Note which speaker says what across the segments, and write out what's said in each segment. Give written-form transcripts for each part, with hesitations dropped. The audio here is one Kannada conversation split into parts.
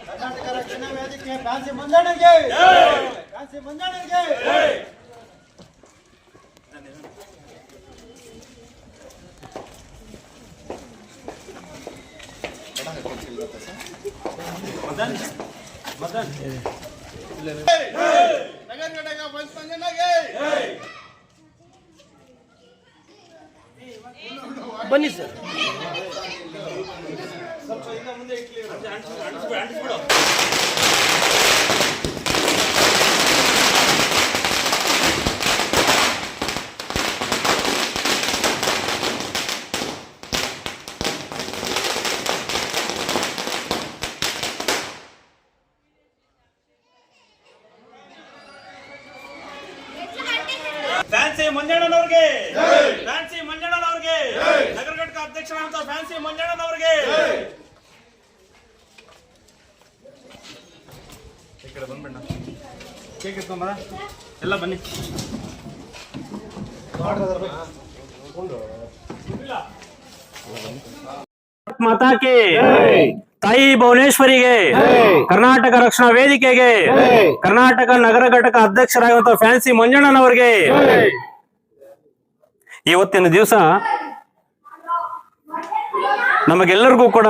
Speaker 1: ಕರ್ನಾಟಕ ರಕ್ಷಣಾ ವೇದಿಕೆ ಫ್ಯಾನ್ಸಿ ಮಂಜಣ್ಣಗೆ ಫ್ಯಾನ್ಸಿ ಮಂಜಣ್ಣಗೆ
Speaker 2: ಬನ್ನಿ ಸರ್.
Speaker 3: ಫ್ಯಾನ್ಸಿ ಮಂಜಣ್ಣನವ್ರಿಗೆ, ಫ್ಯಾನ್ಸಿ ಮಂಜಣ್ಣನವ್ರಿಗೆ, ನಗರ ಘಟಕ ಅಧ್ಯಕ್ಷರಾದಂತ ಫ್ಯಾನ್ಸಿ ಮಂಜಣ್ಣನವ್ರಿಗೆ. ಈ ಕಡೆ ಬಂದ್ಬಿಡ, ಕೇಕ್ ಇಟ್ಕೊಂಬ ಎಲ್ಲ ಬನ್ನಿ. ಮಾತಾಕೆ ತಾಯಿ ಭುವನೇಶ್ವರಿಗೆ, ಕರ್ನಾಟಕ ರಕ್ಷಣಾ ವೇದಿಕೆಗೆ, ಕರ್ನಾಟಕ ನಗರ ಘಟಕ ಅಧ್ಯಕ್ಷರಾಗಿರುವಂತಹ ಫ್ಯಾನ್ಸಿ ಮಂಜಣ್ಣನವರಿಗೆ ಇವತ್ತಿನ ದಿವಸ ನಮಗೆಲ್ಲರಿಗೂ ಕೂಡ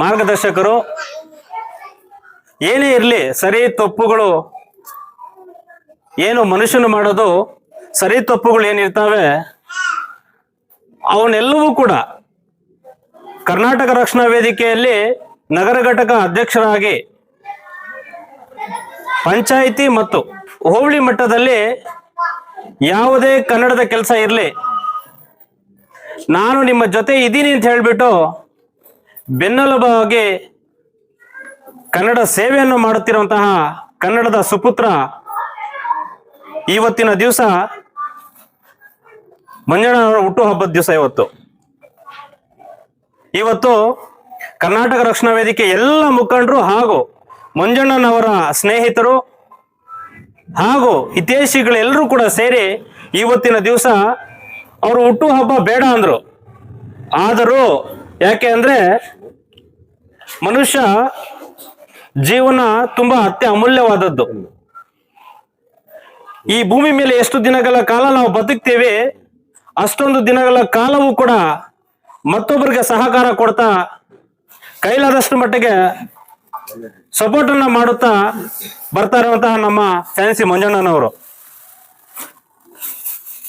Speaker 3: ಮಾರ್ಗದರ್ಶಕರು. ಏನೇ ಇರಲಿ, ಸರಿ ತಪ್ಪುಗಳು ಏನು ಮನುಷ್ಯನು ಮಾಡೋದು, ಸರಿ ತಪ್ಪುಗಳು ಏನಿರ್ತಾವೆ ಅವನ್ನೆಲ್ಲವೂ ಕೂಡ ಕರ್ನಾಟಕ ರಕ್ಷಣಾ ವೇದಿಕೆಯಲ್ಲಿ ನಗರ ಘಟಕ ಅಧ್ಯಕ್ಷರಾಗಿ ಪಂಚಾಯಿತಿ ಮತ್ತು ಹೋಬಳಿ ಮಟ್ಟದಲ್ಲಿ ಯಾವುದೇ ಕನ್ನಡದ ಕೆಲಸ ಇರಲಿ, ನಾನು ನಿಮ್ಮ ಜೊತೆ ಇದ್ದೀನಿ ಅಂತ ಹೇಳಿಬಿಟ್ಟು ಬೆನ್ನೆಲುಬಾಗಿ ಕನ್ನಡ ಸೇವೆಯನ್ನು ಮಾಡುತ್ತಿರುವಂತಹ ಕನ್ನಡದ ಸುಪುತ್ರ ಇವತ್ತಿನ ದಿವಸ ಮಂಜಣ್ಣನವರ ಹುಟ್ಟುಹಬ್ಬದ ದಿವಸ. ಇವತ್ತು ಕರ್ನಾಟಕ ರಕ್ಷಣಾ ವೇದಿಕೆ ಎಲ್ಲ ಮುಖಂಡರು ಹಾಗೂ ಮಂಜಣ್ಣನವರ ಸ್ನೇಹಿತರು ಹಾಗೂ ಹಿತೈಷಿಗಳೆಲ್ಲರೂ ಕೂಡ ಸೇರಿ ಇವತ್ತಿನ ದಿವಸ ಅವರು ಹುಟ್ಟುಹಬ್ಬ ಬೇಡ ಅಂದ್ರು. ಆದರೂ ಯಾಕೆ ಅಂದ್ರೆ ಮನುಷ್ಯ ಜೀವನ ತುಂಬಾ ಅತ್ಯಮೂಲ್ಯವಾದದ್ದು. ಈ ಭೂಮಿ ಮೇಲೆ ಎಷ್ಟು ದಿನಗಳ ಕಾಲ ನಾವು ಬದುಕ್ತೇವೆ ಅಷ್ಟೊಂದು ದಿನಗಳ ಕಾಲವೂ ಕೂಡ ಮತ್ತೊಬ್ಬರಿಗೆ ಸಹಕಾರ ಕೊಡ್ತಾ ಕೈಲಾದಷ್ಟು ಮಟ್ಟಿಗೆ ಸಪೋರ್ಟ್ ಅನ್ನ ಮಾಡುತ್ತಾ ಬರ್ತಾ ಇರುವಂತಹ ನಮ್ಮ ಫ್ಯಾನ್ಸಿ ಮಂಜಣ್ಣನವರು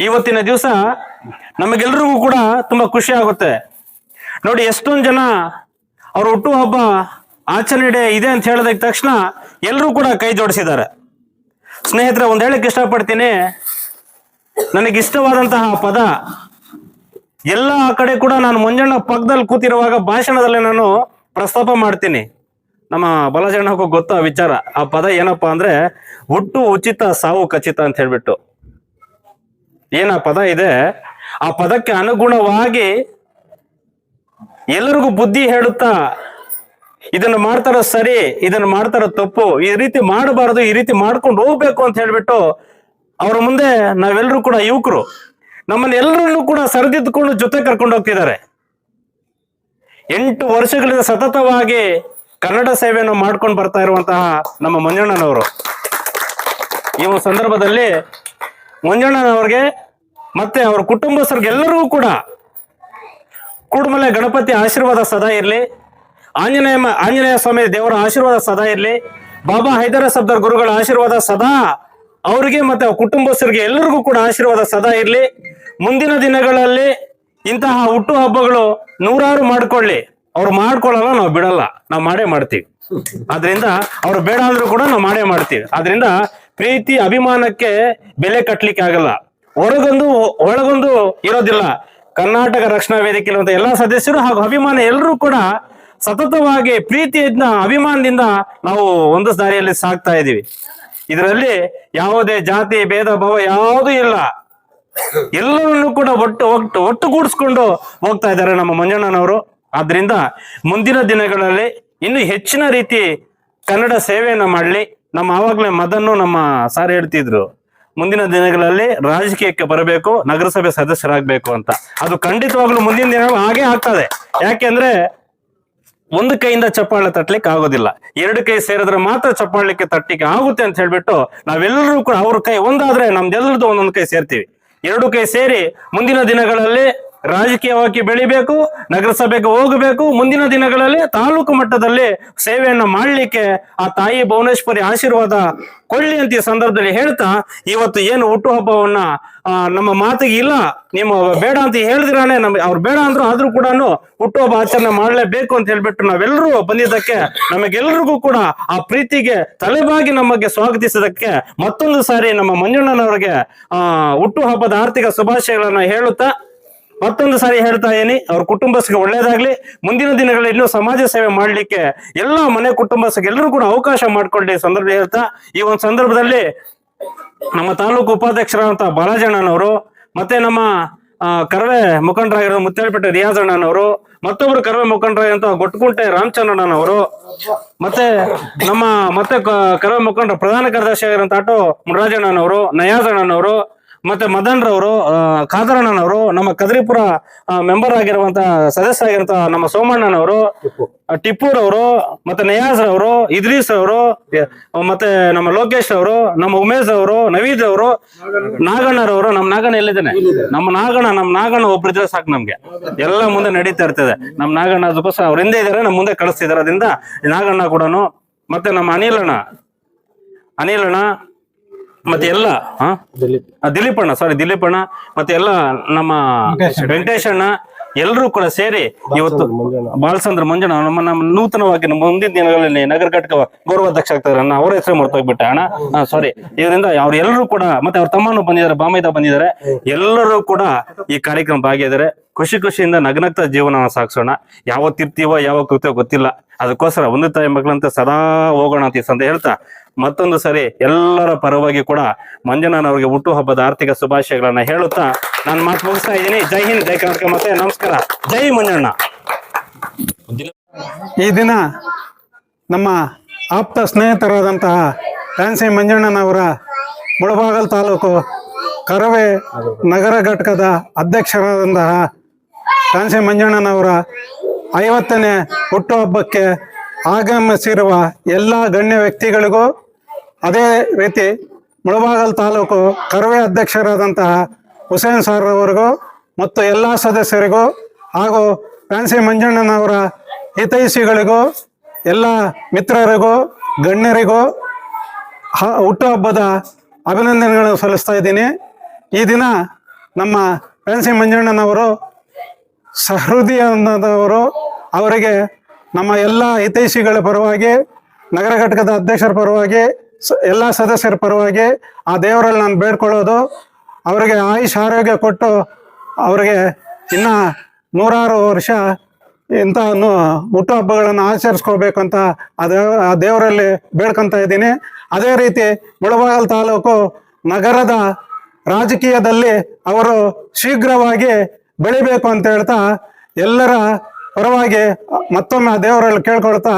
Speaker 3: ಇವತ್ತಿನ ದಿವಸ ನಮಗೆಲ್ಲರಿಗೂ ಕೂಡ ತುಂಬಾ ಖುಷಿ ಆಗುತ್ತೆ. ನೋಡಿ, ಎಷ್ಟೊಂದು ಜನ ಅವ್ರ ಹುಟ್ಟುಹಬ್ಬ ಆಚರಣೆ ಇದೆ ಅಂತ ಹೇಳಿದ ತಕ್ಷಣ ಎಲ್ಲರೂ ಕೂಡ ಕೈ ಜೋಡಿಸಿದ್ದಾರೆ. ಸ್ನೇಹಿತರೆ, ಒಂದ್ ಹೇಳಕ್ ಇಷ್ಟಪಡ್ತೀನಿ, ನನಗಿಷ್ಟವಾದಂತಹ ಪದ ಎಲ್ಲ ಕಡೆ ಕೂಡ ನಾನು ಮಂಜಣ್ಣ ಪಕ್ಕದಲ್ಲಿ ಕೂತಿರುವಾಗ ಭಾಷಣದಲ್ಲಿ ನಾನು ಪ್ರಸ್ತಾಪ ಮಾಡ್ತೀನಿ. ನಮ್ಮ ಬಲಜಣ್ಣಕ್ಕೂ ಗೊತ್ತ ವಿಚಾರ. ಆ ಪದ ಏನಪ್ಪಾ ಅಂದ್ರೆ ಹುಟ್ಟು ಉಚಿತ ಸಾವು ಖಚಿತ ಅಂತ ಹೇಳ್ಬಿಟ್ಟು ಏನ ಪದ ಇದೆ. ಆ ಪದಕ್ಕೆ ಅನುಗುಣವಾಗಿ ಎಲ್ಲರಿಗೂ ಬುದ್ಧಿ ಹೇಳುತ್ತಾ ಇದನ್ನ ಮಾಡ್ತಾರ ಸರಿ, ಇದನ್ನ ಮಾಡ್ತಾರ ತಪ್ಪು, ಈ ರೀತಿ ಮಾಡಬಾರದು, ಈ ರೀತಿ ಮಾಡ್ಕೊಂಡು ಹೋಗ್ಬೇಕು ಅಂತ ಹೇಳ್ಬಿಟ್ಟು ಅವರ ಮುಂದೆ ನಾವೆಲ್ಲರೂ ಕೂಡ ಯುವಕರು ನಮ್ಮನ್ನ ಎಲ್ಲರನ್ನೂ ಕೂಡ ಸರಿದಿದ್ದುಕೊಂಡು ಜೊತೆ ಕರ್ಕೊಂಡು ಹೋಗ್ತಿದ್ದಾರೆ. 8 ವರ್ಷಗಳಿಂದ ಸತತವಾಗಿ ಕನ್ನಡ ಸೇವೆಯನ್ನು ಮಾಡ್ಕೊಂಡು ಬರ್ತಾ ಇರುವಂತಹ ನಮ್ಮ ಮಂಜಣ್ಣನವರು ಈ ಒಂದು ಸಂದರ್ಭದಲ್ಲಿ ಮಂಜಣ್ಣನವ್ರಿಗೆ ಮತ್ತೆ ಅವರ ಕುಟುಂಬಸ್ಥರಿಗೆಲ್ಲರಿಗೂ ಕೂಡ ಕೂಡಮಲೆ ಗಣಪತಿ ಆಶೀರ್ವಾದ ಸದಾ ಇರಲಿ, ಆಂಜನೇಯ ಸ್ವಾಮಿ ದೇವರ ಆಶೀರ್ವಾದ ಸದಾ ಇರಲಿ, ಬಾಬಾ ಹೈದರ ಸಬ್ದರ್ ಗುರುಗಳ ಆಶೀರ್ವಾದ ಸದಾ ಅವರಿಗೆ ಮತ್ತೆ ಕುಟುಂಬಸ್ಥರಿಗೆ ಎಲ್ಲರಿಗೂ ಕೂಡ ಆಶೀರ್ವಾದ ಸದಾ ಇರಲಿ. ಮುಂದಿನ ದಿನಗಳಲ್ಲಿ ಇಂತಹ ಹುಟ್ಟು ಹಬ್ಬಗಳು ನೂರಾರು ಮಾಡ್ಕೊಳ್ಳಿ. ಅವ್ರು ಮಾಡ್ಕೊಳ್ಳಲ್ಲ, ನಾವು ಬಿಡಲ್ಲ, ನಾವು ಮಾಡೇ ಮಾಡ್ತೀವಿ. ಆದ್ರಿಂದ ಅವ್ರು ಬೇಡ ಅಂದ್ರೂ ಕೂಡ ನಾವು ಮಾಡೇ ಮಾಡ್ತೀವಿ. ಆದ್ರಿಂದ ಪ್ರೀತಿ ಅಭಿಮಾನಕ್ಕೆ ಬೆಲೆ ಕಟ್ಲಿಕ್ಕೆ ಆಗಲ್ಲ, ಹೊರಗೊಂದು ಒಳಗೊಂದು ಇರೋದಿಲ್ಲ. ಕರ್ನಾಟಕ ರಕ್ಷಣಾ ವೇದಿಕೆಯಲ್ಲಿ ಎಲ್ಲಾ ಸದಸ್ಯರು ಹಾಗೂ ಅಭಿಮಾನ ಎಲ್ಲರೂ ಕೂಡ ಸತತವಾಗಿ ಪ್ರೀತಿಯಿಂದ ಅಭಿಮಾನದಿಂದ ನಾವು ಒಂದು ದಾರಿಯಲ್ಲಿ ಸಾಗ್ತಾ ಇದೀವಿ. ಇದರಲ್ಲಿ ಯಾವುದೇ ಜಾತಿ ಭೇದ ಭಾವ ಯಾವುದೂ ಇಲ್ಲ. ಎಲ್ಲರನ್ನು ಕೂಡ ಒಟ್ಟುಗೂಡಿಸ್ಕೊಂಡು ಹೋಗ್ತಾ ಇದ್ದಾರೆ ನಮ್ಮ ಮಂಜಣ್ಣನವರು. ಆದ್ರಿಂದ ಮುಂದಿನ ದಿನಗಳಲ್ಲಿ ಇನ್ನು ಹೆಚ್ಚಿನ ರೀತಿ ಕನ್ನಡ ಸೇವೆಯನ್ನ ಮಾಡಲಿ. ನಮ್ಮ ಆವಾಗ್ಲೇ ಮದನ್ನು ನಮ್ಮ ಸಾರ್ ಹೇಳ್ತಿದ್ರು, ಮುಂದಿನ ದಿನಗಳಲ್ಲಿ ರಾಜಕೀಯಕ್ಕೆ ಬರಬೇಕು, ನಗರಸಭೆ ಸದಸ್ಯರಾಗಬೇಕು ಅಂತ. ಅದು ಖಂಡಿತವಾಗ್ಲೂ ಮುಂದಿನ ದಿನ ಹಾಗೆ ಆಗ್ತದೆ. ಯಾಕೆಂದ್ರೆ ಒಂದು ಕೈಯಿಂದ ಚಪ್ಪಾಳೆ ತಟ್ಟಲಿಕ್ಕೆ ಆಗೋದಿಲ್ಲ, ಎರಡು ಕೈ ಸೇರಿದ್ರೆ ಮಾತ್ರ ಚಪ್ಪಾಳಲಿಕ್ಕೆ ತಟ್ಟಲಿಕ್ಕೆ ಆಗುತ್ತೆ ಅಂತ ಹೇಳ್ಬಿಟ್ಟು ನಾವೆಲ್ಲರೂ ಕೂಡ ಅವ್ರ ಕೈ ಒಂದಾದ್ರೆ ನಮ್ದೆಲ್ಲರದು ಒಂದೊಂದು ಕೈ ಸೇರ್ತೀವಿ. ಎರಡು ಕೈ ಸೇರಿ ಮುಂದಿನ ದಿನಗಳಲ್ಲಿ ರಾಜಕೀಯವಾಗಿ ಬೆಳಿಬೇಕು, ನಗರಸಭೆಗೆ ಹೋಗಬೇಕು, ಮುಂದಿನ ದಿನಗಳಲ್ಲಿ ತಾಲೂಕು ಮಟ್ಟದಲ್ಲಿ ಸೇವೆಯನ್ನ ಮಾಡಲಿಕ್ಕೆ ಆ ತಾಯಿ ಭುವನೇಶ್ವರಿ ಆಶೀರ್ವಾದ ಕೊಳ್ಳಿ ಅಂತ ಈ ಸಂದರ್ಭದಲ್ಲಿ ಹೇಳ್ತಾ, ಇವತ್ತು ಏನು ಹುಟ್ಟುಹಬ್ಬವನ್ನ ನಮ್ಮ ಮಾತಿಗೆ ಇಲ್ಲ, ನೀವು ಬೇಡ ಅಂತ ಹೇಳಿದ್ರಾನೆ ಅವ್ರು ಬೇಡ ಅಂದ್ರು ಆದ್ರೂ ಕೂಡ ಹುಟ್ಟುಹಬ್ಬ ಆಚರಣೆ ಮಾಡಲೇಬೇಕು ಅಂತ ಹೇಳ್ಬಿಟ್ಟು ನಾವೆಲ್ಲರೂ ಬಂದಿದ್ದಕ್ಕೆ ನಮಗೆಲ್ಲರಿಗೂ ಕೂಡ ಆ ಪ್ರೀತಿಗೆ ತಲೆಬಾಗಿ ನಮಗೆ ಸ್ವಾಗತಿಸಿದಕ್ಕೆ ಮತ್ತೊಂದು ಸಾರಿ ನಮ್ಮ ಮಂಜಣ್ಣನವರಿಗೆ ಹುಟ್ಟುಹಬ್ಬದ ಆರ್ಥಿಕ ಶುಭಾಶಯಗಳನ್ನ ಹೇಳುತ್ತಾ ಮತ್ತೊಂದು ಸಾರಿ ಹೇಳ್ತಾ ಇದೀನಿ, ಅವ್ರ ಕುಟುಂಬಸ್ಥರಿಗೆ ಒಳ್ಳೇದಾಗ್ಲಿ. ಮುಂದಿನ ದಿನಗಳಲ್ಲಿ ಇನ್ನೂ ಸಮಾಜ ಸೇವೆ ಮಾಡ್ಲಿಕ್ಕೆ ಎಲ್ಲ ಮನೆ ಕುಟುಂಬಸ್ಥರಿಗೆ ಎಲ್ಲರೂ ಕೂಡ ಅವಕಾಶ ಮಾಡ್ಕೊಳ್ಳಿ ಸಂದರ್ಭ ಹೇಳ್ತಾ, ಈ ಒಂದು ಸಂದರ್ಭದಲ್ಲಿ ನಮ್ಮ ತಾಲೂಕು ಉಪಾಧ್ಯಕ್ಷರಾದಂತಹ ಬಾಲಾಜಣ್ಣನವರು, ಮತ್ತೆ ನಮ್ಮ ಕರವೇ ಮುಖಂಡರಾಗಿರೋ ಮುತ್ತೇಳ್ಪೇಟೆ ರಿಯಾಜಣ್ಣನವರು, ಮತ್ತೊಬ್ರು ಕರವೇ ಮುಖಂಡರಾಗಿರುವಂತಹ ಗೊಟ್ಟಕುಂಟೆ ರಾಮಚಂದ್ರಣ್ಣನವರು, ಮತ್ತೆ ನಮ್ಮ ಕರವೇ ಮುಖಂಡರ ಪ್ರಧಾನ ಕಾರ್ಯದರ್ಶಿ ಆಗಿರುವಂತ ಆಟೋ ಮುನರಾಜಣ್ಣನವರು, ನಯಾಜಣ್ಣನವರು, ಮತ್ತೆ ಮದನ್ ರವರು, ಖಾದರಣ್ಣನವರು, ನಮ್ಮ ಕದ್ರಿಪುರ ಮೆಂಬರ್ ಆಗಿರುವಂತ ಸದಸ್ಯ ಆಗಿರುವಂತ ನಮ್ಮ ಸೋಮಣ್ಣನವರು, ಟಿಪ್ಪೂರವರು, ಮತ್ತೆ ನಯಾಜ್ ಅವರು, ಇದ್ರೀಸ್ ಅವರು, ಮತ್ತೆ ನಮ್ಮ ಲೋಕೇಶ್ ಅವರು, ನಮ್ಮ ಉಮೇಶ್ ಅವರು, ನವೀದ್ ಅವರು, ನಾಗಣ್ಣರವರು. ನಮ್ಮ ನಾಗಣ್ಣ ಎಲ್ಲಿದ್ದಾನೆ? ನಮ್ಮ ನಾಗಣ್ಣ ಒಬ್ರಿದ್ರೆ ಸಾಕು ನಮ್ಗೆ, ಎಲ್ಲ ಮುಂದೆ ನಡೀತಾ ಇರ್ತದೆ. ನಮ್ಮ ನಾಗಣ್ಣ ಅದಕ್ಕೋಸ್ಕರ ಅವ್ರ ಹಿಂದೆ ಇದಾರೆ, ನಮ್ಮ ಮುಂದೆ ಕಳಿಸ್ತಿದಾರೆ. ಅದರಿಂದ ನಾಗಣ್ಣ ಕೂಡ, ಮತ್ತೆ ನಮ್ಮ ಅನಿಲಣ್ಣ ಮತ್ತೆ ಎಲ್ಲ ದಿಲೀಪಣ್ಣ ಮತ್ತೆ ಎಲ್ಲ ನಮ್ಮ ವೆಂಕಟೇಶಣ್ಣ ಎಲ್ಲರೂ ಕೂಡ ಸೇರಿ ಇವತ್ತು ಬಾಲಚಂದ್ರ ಮಂಜಣ್ಣ ನಮ್ಮ ನೂತನವಾಗಿ ನಮ್ಮ ಮುಂದಿನ ದಿನಗಳಲ್ಲಿ ನಗರ ಘಟಕ ಗೌರವಾಧ್ಯಕ್ಷ ಆಗ್ತಾರೆ. ಅವ್ರ ಹೆಸರು ಮರ್ತೋಗ್ಬಿಟ್ಟೆ ಅಣ್ಣ, ಸಾರಿ. ಇದರಿಂದ ಅವ್ರು ಎಲ್ಲರೂ ಕೂಡ, ಮತ್ತೆ ಅವ್ರ ತಮ್ಮನು ಬಂದಿದ್ದಾರೆ, ಬಾಮೈದ ಬಂದಿದ್ದಾರೆ, ಎಲ್ಲರೂ ಕೂಡ ಈ ಕಾರ್ಯಕ್ರಮ ಭಾಗಿಯಾದರೆ ಖುಷಿಯಿಂದ ನಗ್ನಗ್ತ ಜೀವನ ಸಾಗಿಸೋಣ. ಯಾವತ್ತಿರ್ತೀವೋ ಯಾವಾಗ ಕೃತ್ಯ ಗೊತ್ತಿಲ್ಲ, ಅದಕ್ಕೋಸ್ಕರ ಒಂದು ತಾಯಿ ಮಕ್ಕಳಂತೆ ಸದಾ ಹೋಗೋಣ ಅಂತ ಹೇಳ್ತಾ ಮತ್ತೊಂದು ಸರಿ ಎಲ್ಲರ ಪರವಾಗಿ ಕೂಡ ಮಂಜಣ್ಣನವರಿಗೆ ಹುಟ್ಟುಹಬ್ಬದ ಆರ್ಥಿಕ ಶುಭಾಶಯಗಳನ್ನ ಹೇಳುತ್ತಾ ನಾನು ಮಾತು ಮುಗಿಸ್ತಾ ಇದ್ದೀನಿ. ಜೈ ಹಿಂದ್, ಜೈ ಕರ್ನಾಟಕ, ಮತ್ತೆ ನಮಸ್ಕಾರ. ಜೈ ಮಂಜಣ್ಣ.
Speaker 2: ಈ ದಿನ ನಮ್ಮ ಆಪ್ತ ಸ್ನೇಹಿತರಾದಂತಹ ಫ್ಯಾನ್ಸಿ ಮಂಜಣ್ಣನವರ ಮುಳಬಾಗಲ್ ತಾಲೂಕು ಕರವೇ ನಗರ ಘಟಕದ ಅಧ್ಯಕ್ಷರಾದಂತಹ ಫ್ಯಾನ್ಸಿ ಮಂಜಣ್ಣನವರ 50ನೇ ಹುಟ್ಟುಹಬ್ಬಕ್ಕೆ ಆಗಮಿಸಿರುವ ಎಲ್ಲ ಗಣ್ಯ ವ್ಯಕ್ತಿಗಳಿಗೂ, ಅದೇ ರೀತಿ ಮುಳಬಾಗಲ್ ತಾಲೂಕು ಕರವೇ ಅಧ್ಯಕ್ಷರಾದಂತಹ ಹುಸೇನ್ ಸಾರ್ ಅವರಿಗೂ ಮತ್ತು ಎಲ್ಲ ಸದಸ್ಯರಿಗೂ ಹಾಗೂ ಫ್ಯಾನ್ಸಿ ಮಂಜಣ್ಣನವರ ಹಿತೈಷಿಗಳಿಗೂ, ಎಲ್ಲ ಮಿತ್ರರಿಗೂ, ಗಣ್ಯರಿಗೂ ಹುಟ್ಟುಹಬ್ಬದ ಅಭಿನಂದನೆಗಳನ್ನು ಸಲ್ಲಿಸ್ತಾ ಇದ್ದೀನಿ. ಈ ದಿನ ನಮ್ಮ ಫ್ಯಾನ್ಸಿ ಮಂಜಣ್ಣನವರು ಸಹೃದಯದವರು. ಅವರಿಗೆ ನಮ್ಮ ಎಲ್ಲ ಹಿತೈಷಿಗಳ ಪರವಾಗಿ, ನಗರ ಘಟಕದ ಅಧ್ಯಕ್ಷರ ಪರವಾಗಿ, ಎಲ್ಲ ಸದಸ್ಯರ ಪರವಾಗಿ ಆ ದೇವರಲ್ಲಿ ನಾನು ಬೇಡ್ಕೊಳ್ಳೋದು, ಅವರಿಗೆ ಆಯುಷ್ ಆರೋಗ್ಯ ಕೊಟ್ಟು ಅವರಿಗೆ ಇನ್ನು 100 ವರ್ಷ ಇಂಥ ಹುಟ್ಟುಹಬ್ಬಗಳನ್ನು ಆಚರಿಸ್ಕೋಬೇಕಂತ ಆ ದೇವರಲ್ಲಿ ಬೇಡ್ಕೊತಾ ಇದ್ದೀನಿ. ಅದೇ ರೀತಿ ಮುಳಬಾಗಲ್ ತಾಲೂಕು ನಗರದ ರಾಜಕೀಯದಲ್ಲಿ ಅವರು ಶೀಘ್ರವಾಗಿ ಬೆಳಿಬೇಕು ಅಂತ ಹೇಳ್ತಾ ಎಲ್ಲರ ಪರವಾಗಿ ಮತ್ತೊಮ್ಮೆ ಆ ದೇವರಲ್ಲಿ ಕೇಳ್ಕೊಳ್ತಾ,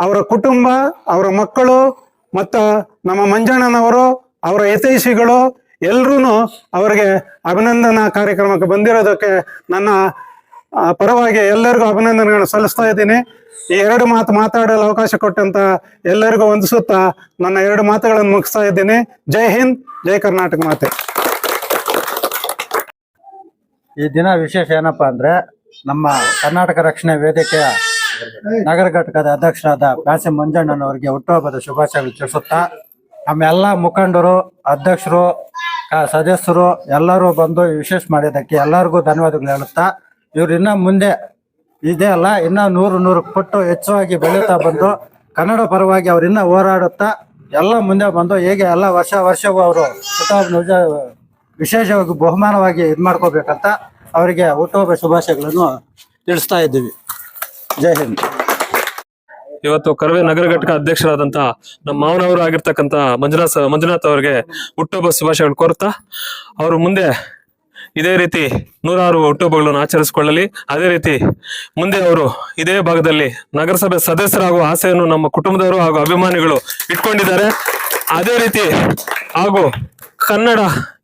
Speaker 2: ಅವರ ಕುಟುಂಬ, ಅವರ ಮಕ್ಕಳು ಮತ್ತು ನಮ್ಮ ಮಂಜಣ್ಣನವರು, ಅವರ ಹಿತೈಷಿಗಳು ಎಲ್ಲರೂ ಅವರಿಗೆ ಅಭಿನಂದನಾ ಕಾರ್ಯಕ್ರಮಕ್ಕೆ ಬಂದಿರೋದಕ್ಕೆ ನನ್ನ ಪರವಾಗಿ ಎಲ್ಲರಿಗೂ ಅಭಿನಂದನೆಗಳನ್ನು ಸಲ್ಲಿಸ್ತಾ ಇದ್ದೀನಿ. ಈ 2 ಮಾತು ಮಾತಾಡಲು ಅವಕಾಶ ಕೊಟ್ಟಂತ ಎಲ್ಲರಿಗೂ ವಂದಿಸುತ್ತಾ ನನ್ನ 2 ಮಾತುಗಳನ್ನು ಮುಗಿಸ್ತಾ ಇದ್ದೀನಿ. ಜೈ ಹಿಂದ್, ಜೈ ಕರ್ನಾಟಕ ಮಾತೆ.
Speaker 1: ಈ ದಿನ ವಿಶೇಷ ಏನಪ್ಪಾ ಅಂದ್ರೆ, ನಮ್ಮ ಕರ್ನಾಟಕ ರಕ್ಷಣೆ ವೇದಿಕೆಯ ನಗರ ಘಟಕದ ಅಧ್ಯಕ್ಷರಾದ ಫ್ಯಾನ್ಸಿ ಮಂಜಣ್ಣನವರಿಗೆ ಹುಟ್ಟುಹಬ್ಬದ ಶುಭಾಶಯಗಳು ತಿಳಿಸುತ್ತಾ, ನಮ್ಮೆಲ್ಲ ಮುಖಂಡರು, ಅಧ್ಯಕ್ಷರು, ಸದಸ್ಯರು ಎಲ್ಲರೂ ಬಂದು ವಿಶೇಷ ಮಾಡಿದ್ದಕ್ಕೆ ಎಲ್ಲರಿಗೂ ಧನ್ಯವಾದಗಳು ಹೇಳುತ್ತಾ, ಇವ್ರು ಇನ್ನ ಮುಂದೆ ಇದೇ ಅಲ್ಲ, ಇನ್ನ 100 ಪಟ್ಟು ಹೆಚ್ಚಾಗಿ ಬೆಳೀತಾ ಬಂದು ಕನ್ನಡ ಪರವಾಗಿ ಅವ್ರು ಇನ್ನ ಹೋರಾಡುತ್ತಾ ಎಲ್ಲ ಮುಂದೆ ಬಂದು ಹೇಗೆ ಎಲ್ಲ ವರ್ಷವೂ ಅವರು ಹುಟ್ಟುಹಬ್ಬ ವಿಶೇಷವಾಗಿ ಬಹುಮಾನವಾಗಿ ಇದು ಮಾಡ್ಕೋಬೇಕಂತ ಅವರಿಗೆ ಹುಟ್ಟುಹಬ್ಬ ಶುಭಾಶಯಗಳನ್ನು ತಿಳಿಸ್ತಾ ಇದ್ದೀವಿ. ಜೈ ಹಿಂದ್.
Speaker 4: ಇವತ್ತು ಕರವೇ ನಗರ ಘಟಕ ಅಧ್ಯಕ್ಷರಾದಂತ ನಮ್ಮ ಮಾವನವರು ಆಗಿರ್ತಕ್ಕಂಥ ಮಂಜುನಾಥ್ ಅವರಿಗೆ ಹುಟ್ಟುಹಬ್ಬ ಶುಭಾಶಯಗಳು ಕೋರುತ್ತಾ, ಅವರು ಮುಂದೆ ಇದೇ ರೀತಿ 106 ಹುಟ್ಟುಹಬ್ಬಗಳನ್ನು ಆಚರಿಸಿಕೊಳ್ಳಲಿ. ಅದೇ ರೀತಿ ಮುಂದೆ ಅವರು ಇದೇ ಭಾಗದಲ್ಲಿ ನಗರಸಭೆ ಸದಸ್ಯರಾಗುವ ಆಸೆಯನ್ನು ನಮ್ಮ ಕುಟುಂಬದವರು ಹಾಗೂ ಅಭಿಮಾನಿಗಳು ಇಟ್ಕೊಂಡಿದ್ದಾರೆ. ಅದೇ ರೀತಿ ಹಾಗೂ ಕನ್ನಡ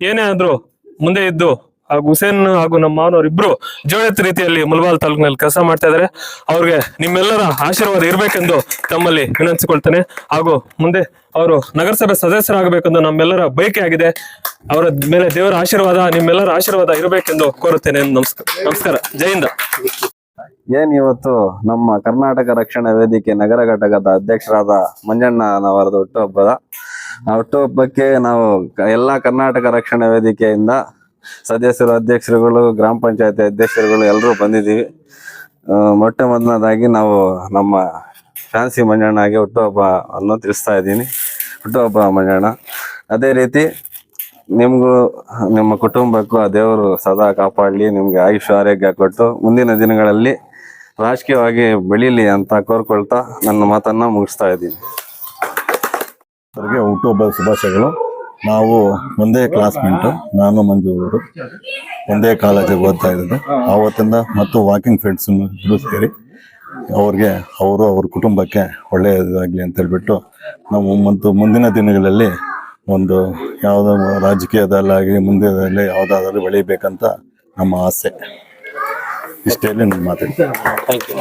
Speaker 4: ಏನೇ ಆದ್ರೂ ಮುಂದೆ ಇದ್ದು ಹಾಗೂ ಹುಸೇನ್ ಹಾಗೂ ನಮ್ಮ ಮಾವನವ್ರು ಇಬ್ರು ಜೋಳದ ರೀತಿಯಲ್ಲಿ ಮುಳಬಾಲ್ ತಾಲೂಕಿನಲ್ಲಿ ಕೆಲಸ ಮಾಡ್ತಾ ಇದ್ದಾರೆ. ಅವ್ರಿಗೆ ನಿಮ್ಮೆಲ್ಲರ ಆಶೀರ್ವಾದ ಇರಬೇಕೆಂದು ತಮ್ಮಲ್ಲಿ ವಿನಂತಿಸಿಕೊಳ್ತೇನೆ. ಹಾಗೂ ಮುಂದೆ ಅವರು ನಗರಸಭೆ ಸದಸ್ಯರಾಗಬೇಕೆಂದು ನಮ್ಮೆಲ್ಲರ ಬಯಕೆ ಆಗಿದೆ. ಅವರ ಮೇಲೆ ದೇವರ ಆಶೀರ್ವಾದ, ನಿಮ್ಮೆಲ್ಲರ ಆಶೀರ್ವಾದ ಇರಬೇಕೆಂದು ಕೋರುತ್ತೇನೆ. ನಮಸ್ಕಾರ. ಜೈ ಹಿಂದ್.
Speaker 5: ಏನ್ ಇವತ್ತು ನಮ್ಮ ಕರ್ನಾಟಕ ರಕ್ಷಣಾ ವೇದಿಕೆ ನಗರ ಘಟಕದ ಅಧ್ಯಕ್ಷರಾದ ಮಂಜಣ್ಣನವರದು ಹುಟ್ಟುಹಬ್ಬದ ಹುಟ್ಟುಹಬ್ಬಕ್ಕೆ ನಾವು ಎಲ್ಲಾ ಕರ್ನಾಟಕ ರಕ್ಷಣಾ ವೇದಿಕೆಯಿಂದ ಸದಸ್ಯರು, ಅಧ್ಯಕ್ಷರುಗಳು, ಗ್ರಾಮ ಪಂಚಾಯತಿ ಅಧ್ಯಕ್ಷರುಗಳು ಎಲ್ಲರೂ ಬಂದಿದ್ದೀವಿ. ಮೊಟ್ಟ ಮೊದಲನೇದಾಗಿ ನಾವು ನಮ್ಮ ಫ್ಯಾನ್ಸಿ ಮಂಜಣ್ಣಗೆ ಹುಟ್ಟುಹಬ್ಬವನ್ನು ತಿಳಿಸ್ತಾ ಇದ್ದೀನಿ. ಹುಟ್ಟುಹಬ್ಬ ಮಂಜಣ್ಣ. ಅದೇ ರೀತಿ ನಿಮ್ಗೂ ನಿಮ್ಮ ಕುಟುಂಬಕ್ಕೂ ಆ ದೇವರು ಸದಾ ಕಾಪಾಡಲಿ, ನಿಮ್ಗೆ ಆಯುಷ್ಯ ಆರೋಗ್ಯ ಕೊಟ್ಟು ಮುಂದಿನ ದಿನಗಳಲ್ಲಿ ರಾಜಕೀಯವಾಗಿ ಬೆಳೀಲಿ ಅಂತ ಕೋರ್ಕೊಳ್ತಾ ನನ್ನ ಮಾತನ್ನ ಮುಗಿಸ್ತಾ ಇದ್ದೀನಿ.
Speaker 6: ಅವರಿಗೆ ಹುಟ್ಟುಹಬ್ಬದ ಶುಭಾಶಯಗಳು. ನಾವು ಒಂದೇ ಕ್ಲಾಸ್ಮೇಟು, ನಾನು ಮಂಜು ಅವರು ಒಂದೇ ಕಾಲೇಜಿಗೆ ಓದ್ತಾ ಇದ್ದು ಆವತ್ತಿಂದ ಮತ್ತು ವಾಕಿಂಗ್ ಫ್ರೆಂಡ್ಸ್ ಸೇರಿ ಅವ್ರಿಗೆ ಅವ್ರ ಕುಟುಂಬಕ್ಕೆ ಒಳ್ಳೆಯದಾಗಲಿ ಅಂತ ಹೇಳ್ಬಿಟ್ಟು ನಾವು ಮತ್ತು ಮುಂದಿನ ದಿನಗಳಲ್ಲಿ ಒಂದು ಯಾವುದೋ ರಾಜಕೀಯದಲ್ಲಾಗಿ ಮುಂದಿನದಲ್ಲಿ ಯಾವುದಾದ್ರೂ ಬೆಳೀಬೇಕಂತ ನಮ್ಮ ಆಸೆ. ಇಷ್ಟೇ ನಾನು ಮಾತಾಡ್ತೀನಿ.
Speaker 3: Thank you.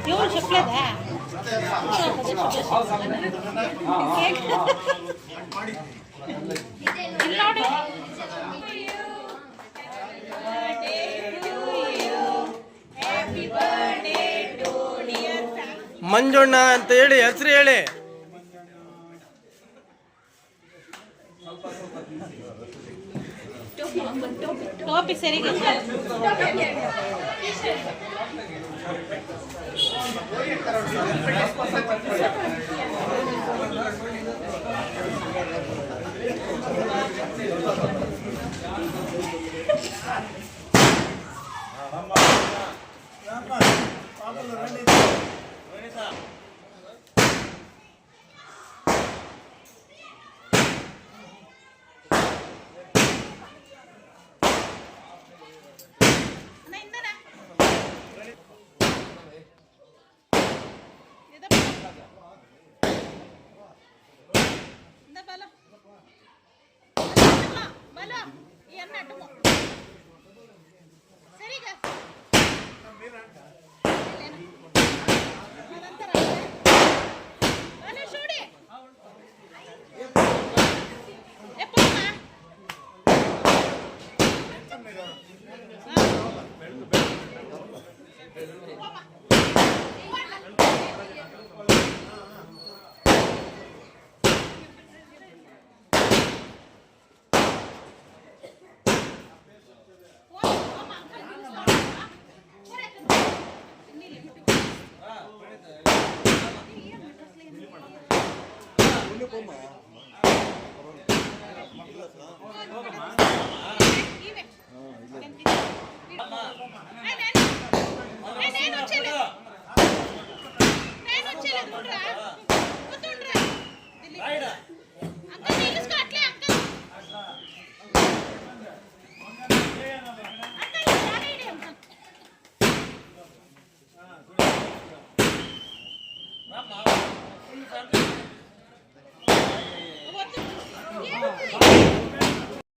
Speaker 7: ಇವ್ರು ಶುಕ್ಲದ
Speaker 8: ಮಂಜಣ್ಣ ಅಂತ ಹೇಳಿ ಹೆಸರು ಹೇಳಿ.
Speaker 7: ಟೋಪಿ ಸರಿಗೆ Thank you.